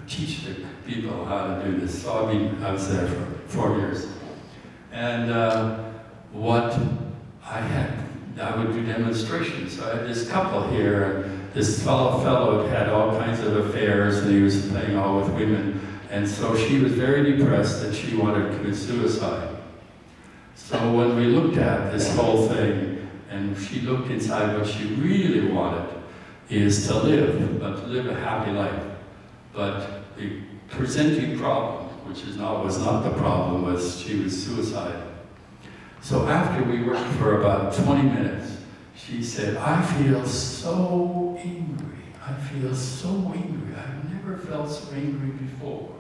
teach the people how to do this. So I was there for 4 years. And I would do demonstrations. So I had this couple here, and this fellow had all kinds of affairs, and he was playing all with women. And so she was very depressed that she wanted to commit suicide. So when we looked at this whole thing, and she looked inside, what she really wanted is to live, but to live a happy life. But the presenting problem, which was not the problem, was she was suicidal. So after we worked for about 20 minutes, she said, I feel so angry. I feel so angry. I've never felt so angry before.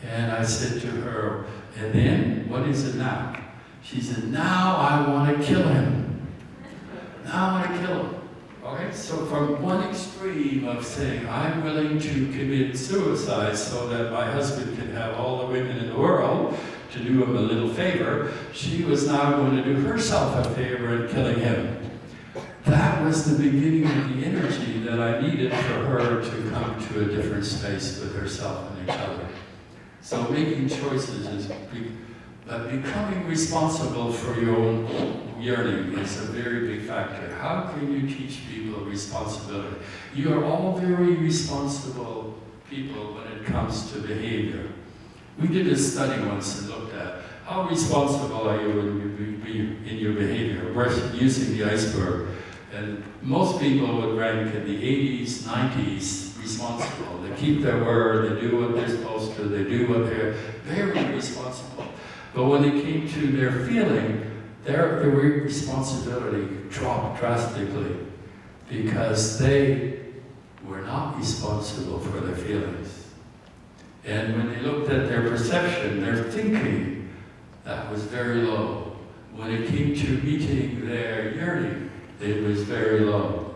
And I said to her, and then, what is it now? She said, now I want to kill him. Now I want to kill him. Okay, so from one extreme of saying, I'm willing to commit suicide so that my husband can have all the women in the world, to do him a little favor, she was now going to do herself a favor in killing him. That was the beginning of the energy that I needed for her to come to a different space with herself and each other. So making choices is becoming responsible for your own yearning is a very big factor. How can you teach people responsibility? You are all very responsible people when it comes to behavior. We did a study once and looked at how responsible are you in your behavior. We're using the iceberg. And most people would rank in the 80s, 90s responsible. They keep their word, they do what they're supposed to, they do what they're very responsible. But when it came to their feeling, their responsibility dropped drastically because they were not responsible for their feelings. And when they looked at their perception, their thinking, that was very low. When it came to meeting their yearning, it was very low.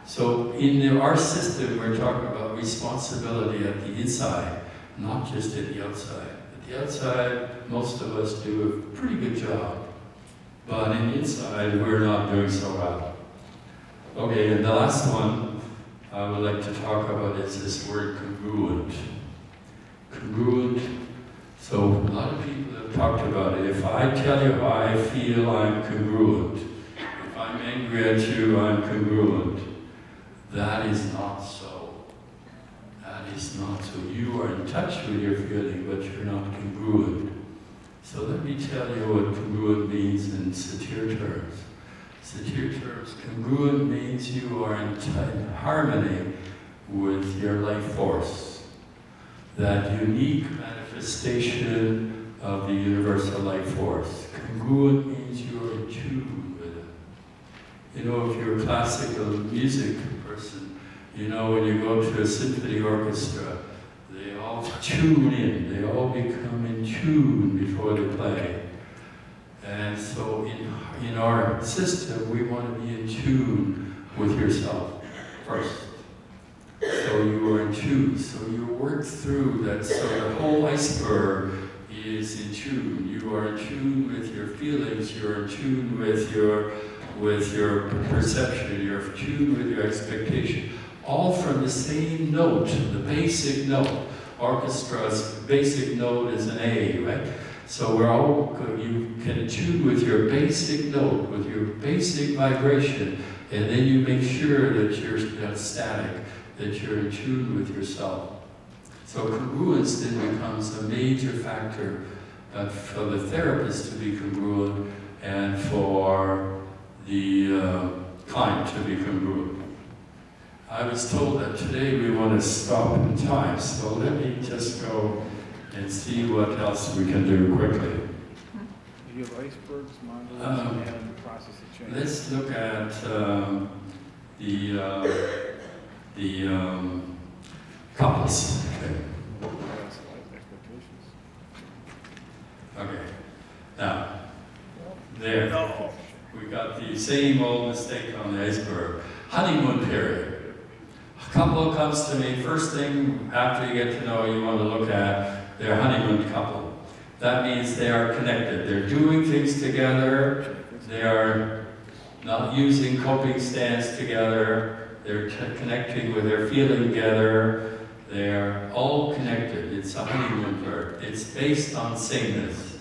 So in our system, we're talking about responsibility at the inside, not just at the outside. At the outside, most of us do a pretty good job. But in the inside, we're not doing so well. Okay, and the last one I would like to talk about is this word congruent. Congruent. So a lot of people have talked about it. If I tell you how I feel, I'm congruent. If I'm angry at you, I'm congruent. That is not so. That is not so. You are in touch with your feeling, but you're not congruent. So let me tell you what congruent means in Satir terms. Satir terms, congruent means you are in harmony with your life force. That unique manifestation of the universal life force. Congruent means you're in tune with it. You know, if you're a classical music person, you know, when you go to a symphony orchestra, they all tune in, they all become in tune before they play. And so in our system, we want to be in tune with yourself first. So you are in tune, so you work through that, so the whole iceberg is in tune. You are in tune with your feelings, you're in tune with your perception, you're in tune with your expectation. All from the same note, the basic note. Orchestra's basic note is an A, right? So you can tune with your basic note, with your basic vibration, and then you make sure that you're not static, that you're in tune with yourself. So congruence then becomes a major factor for the therapist to be congruent and for the client to be congruent. I was told that today we want to stop in time, so let me just go and see what else we can do quickly. Do you have icebergs, mongols, and the process of change? Let's look at the couples. Okay. Now, there. No. We got the same old mistake on the iceberg. Honeymoon period. A couple comes to me, first thing after you get to know, you want to look at their honeymoon couple. That means they are connected. They're doing things together. They are not using coping stands together. They're connecting with their feeling together. They are all connected. It's a honeymoon bird. It's based on sameness.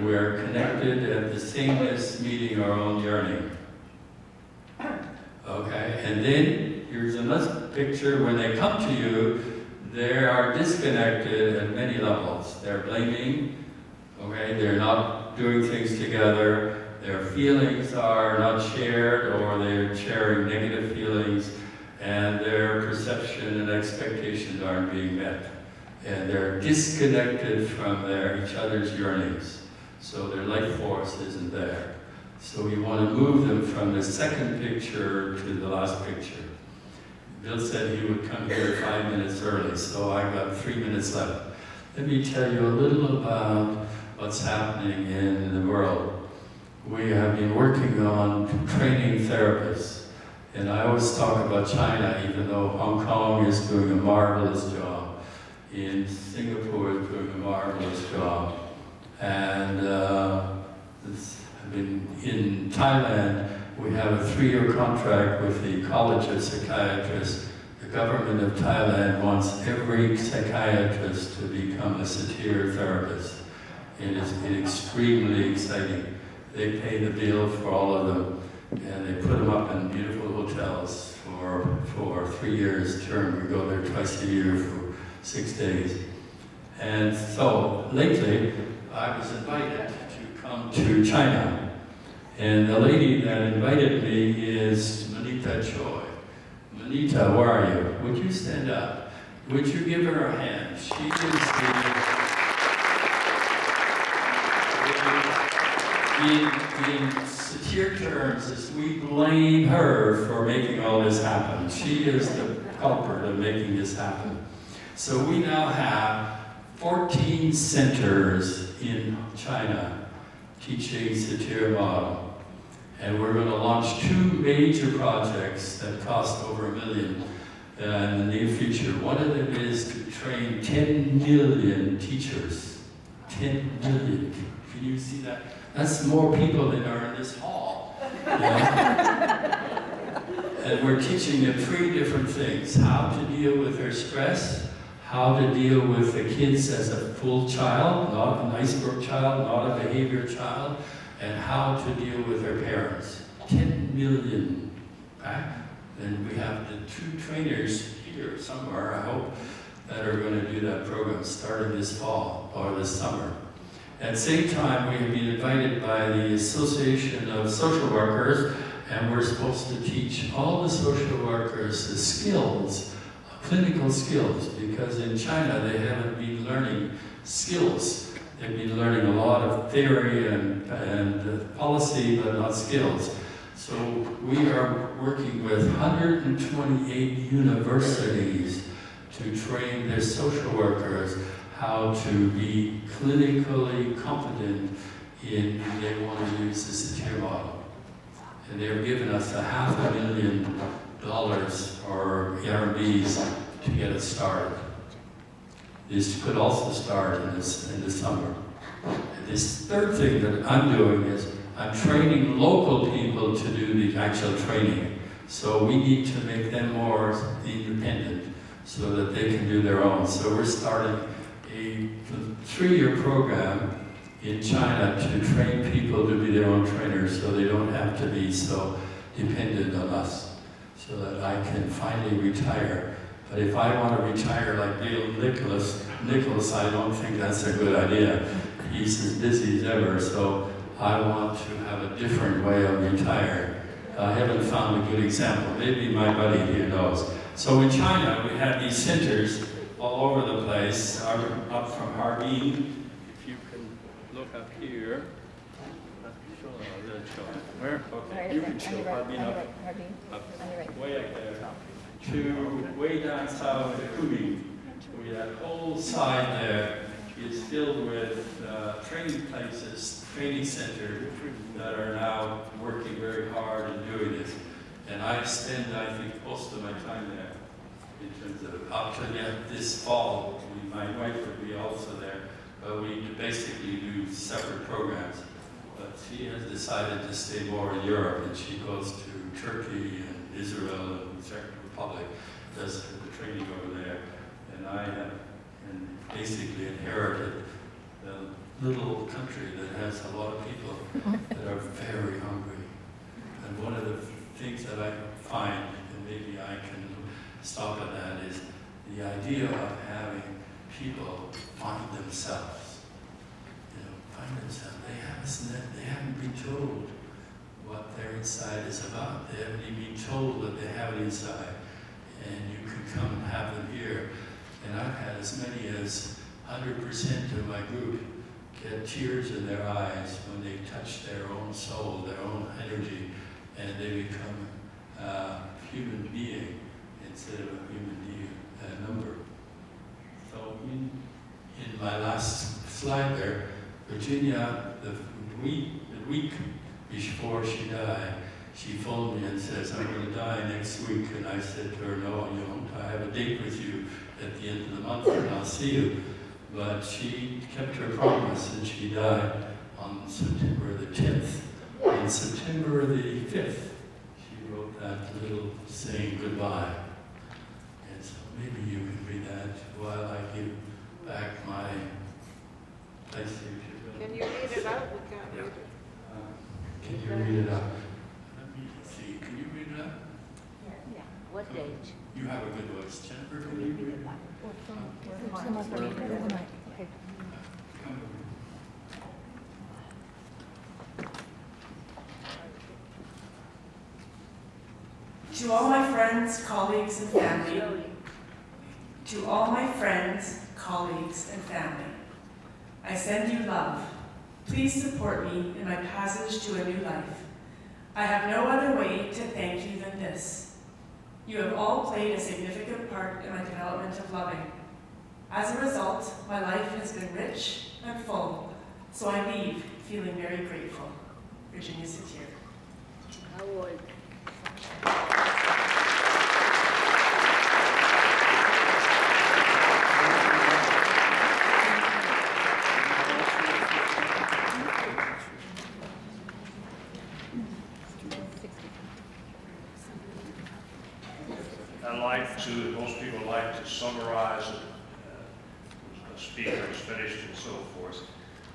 We're connected at the sameness meeting our own yearning. Okay, and then here's another picture. When they come to you, they are disconnected at many levels. They're blaming, okay, they're not doing things together, their feelings are not shared, or they're sharing negative feelings, and their perception and expectations aren't being met. And they're disconnected from each other's yearnings. So their life force isn't there. So we want to move them from the second picture to the last picture. Bill said he would come here 5 minutes early, so I've got 3 minutes left. Let me tell you a little about what's happening in the world. We have been working on training therapists, and I always talk about China, even though Hong Kong is doing a marvelous job. In Singapore is doing a marvelous job. And in Thailand, we have a 3-year contract with the College of Psychiatrists. The government of Thailand wants every psychiatrist to become a Satir therapist. It is extremely exciting. They pay the bill for all of them, and they put them up in beautiful hotels for 3 years term. We go there twice a year for 6 days. And so lately, I was invited to come to China. And the lady that invited me is Manita Choi. Manita, where are you? Would you stand up? Would you give her a hand? She is in Satir terms, as we blame her for making all this happen. She is the culprit of making this happen. So we now have 14 centers in China teaching Satir model. And we're going to launch 2 major projects that cost over $1 million in the near future. One of them is to train 10 million teachers. 10 million. Can you see that? That's more people than are in this hall. You know? And we're teaching them 3 different things. How to deal with their stress, how to deal with the kids as a full child, not an iceberg child, not a behavior child, and how to deal with their parents. 10 million, right? And we have the 2 trainers here somewhere, I hope, that are going to do that program starting this fall or this summer. At the same time, we have been invited by the Association of Social Workers, and we're supposed to teach all the social workers the skills, clinical skills, because in China they haven't been learning skills. They've been learning a lot of theory and policy, but not skills. So we are working with 128 universities to train their social workers how to be clinically competent in they want to use the Satir model. And they've given us $500,000 or RMBs to get it started. This could also start in the summer. And this third thing that I'm doing is I'm training local people to do the actual training. So we need to make them more independent so that they can do their own. So we're starting a 3-year program in China to train people to be their own trainers so they don't have to be so dependent on us, so that I can finally retire. But if I want to retire like Bill Nicholas, I don't think that's a good idea. He's as busy as ever, so I want to have a different way of retiring. I haven't found a good example. Maybe my buddy here knows. So in China, we have these centers all over the place, up from Harbin. If you can look up here. Where? Okay, you can show Harbin up, way up there, to way down south of Kunming. That whole side there is filled with training places, training centers that are now working very hard in doing this. And I spend, I think, most of my time there in terms of up to this fall. My wife would be also there, but we basically do separate programs. But she has decided to stay more in Europe, and she goes to Turkey and Israel and Czech Republic, does the training over there. basically inherited a little country that has a lot of people that are very hungry. And one of the things that I find, and maybe I can stop at that, is the idea of having people find themselves. You know, find themselves. They haven't been told what their inside is about. They haven't even been told that they have it inside. And you can come and have them here. And I've had as many as 100% of my group get tears in their eyes when they touch their own soul, their own energy, and they become a human being instead of a human number. So in my last slide there, Virginia, the week before she died, she phoned me and says, I'm going to die next week. And I said to her, no, you won't. I have a date with you at the end of the month and I'll see you. But she kept her promise and she died on September the 10th. On September the 5th, she wrote that little saying goodbye. And so maybe you can read that while I give back my place here. Can you read it out? We can't read it. Can you read it out? Let me see. Can you read it out? Yeah. What age? You have a good voice. Jennifer, can you read it out? Okay. To all my friends, colleagues, and family, to all my friends, colleagues, and family, I send you love. Please support me in my passage to a new life. I have no other way to thank you than this. You have all played a significant part in my development of loving. As a result, my life has been rich and full, so I leave feeling very grateful. Virginia Satir. How old? Most people like to summarize it, a speaker is finished and so forth.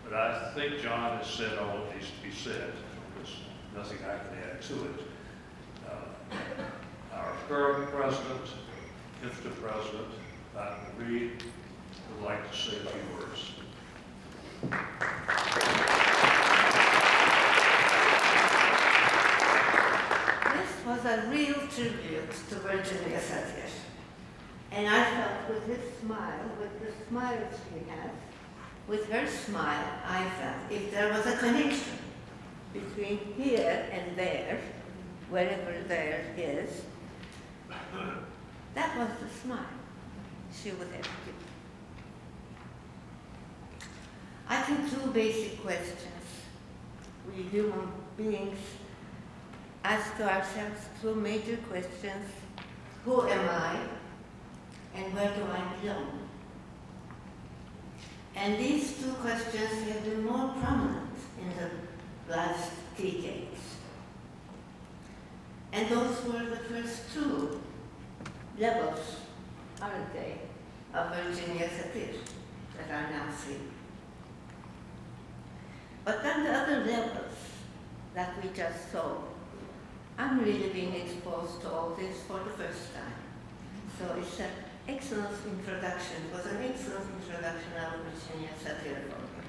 But I think John has said all that needs to be said. There's nothing I can add to it. Our current president, IFTA president, Dr. Reed, would like to say a few words. This was a real tribute to Virginia Satir. And I felt with his smile, with the smile she has, with her smile, I felt if there was a connection between here and there, wherever there is, that was the smile she would have given. I think two basic questions we human beings ask ourselves, two major questions. Who am I? And where do I belong? And these two questions have been more prominent in the last decades. And those were the first two levels, aren't they, of Virginia Satir that are now seen. But then the other levels that we just saw, I'm really being exposed to all this for the first time. So it's an excellent introduction. It was an excellent introduction of Virginia Satir for me.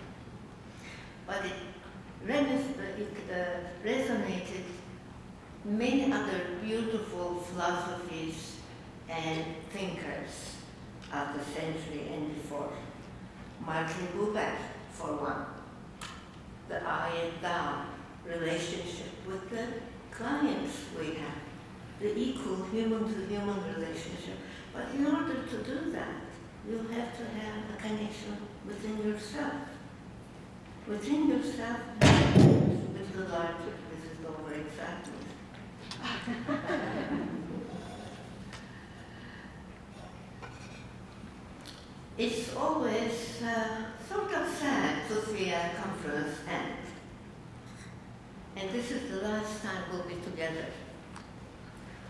But it resonated many other beautiful philosophies and thinkers of the century and before. Martin Buber, for one. The I and thou relationship with the clients we have, the equal human-to-human relationship. But in order to do that, you have to have a connection within yourself. Within yourself, with the larger, this is over exactly. It's always sort of sad to see a conference end. And this is the last time we'll be together.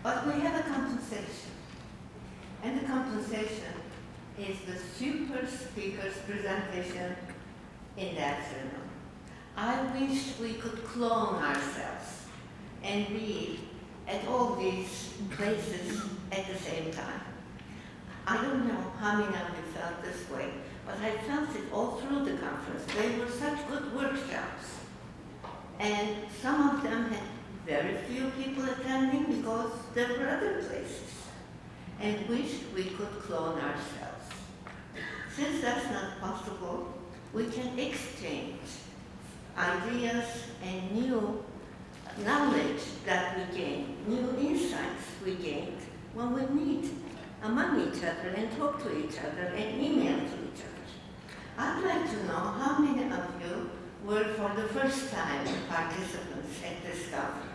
But we have a compensation. And the compensation is the super speaker's presentation in the afternoon. I wish we could clone ourselves and be at all these places at the same time. I don't know how many of you felt this way, but I felt it all through the conference. They were such good workshops. And some of them had very few people attending because there were other places. And wished we could clone ourselves. Since that's not possible, we can exchange ideas and new knowledge that we gain, new insights we gain when we meet among each other and talk to each other and email to each other. I'd like to know how many of you were for the first time participants at this conference.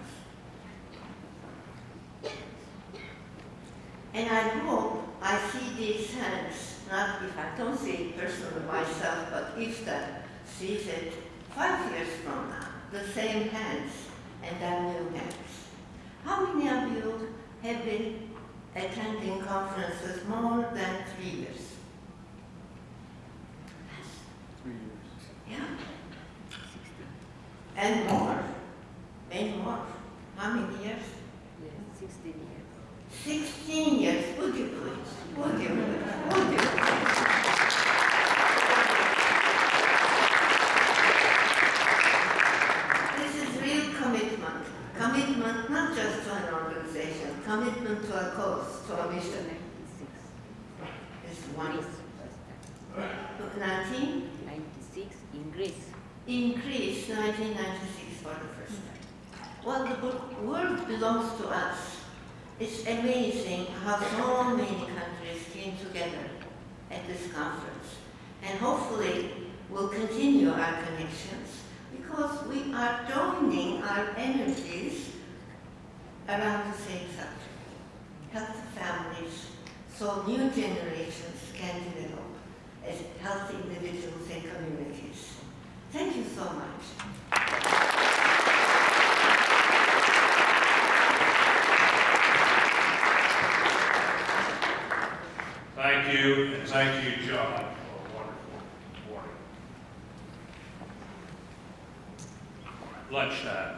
And I hope I see these hands, not if I don't see it personally myself, but IFTA sees it 5 years from now, the same hands and then new hands. How many of you have been attending conferences more than 3 years? 3 years. Yeah. And more. And more. How many years? 16 years. 16 years. Would you please? Would you? Would you? This is real commitment. Commitment not just to an organization, commitment to a cause, to a mission. 96. It's one. Greece. 19? 96 in Greece. Increased 1996 for the first time. Well, the world belongs to us. It's amazing how so many countries came together at this conference. And hopefully we'll continue our connections because we are joining our energies around the same subject. Healthy families, so new generations can develop as healthy individuals and communities. Thank you so much. Thank you, and thank you, John, for a wonderful morning. Lunchtime.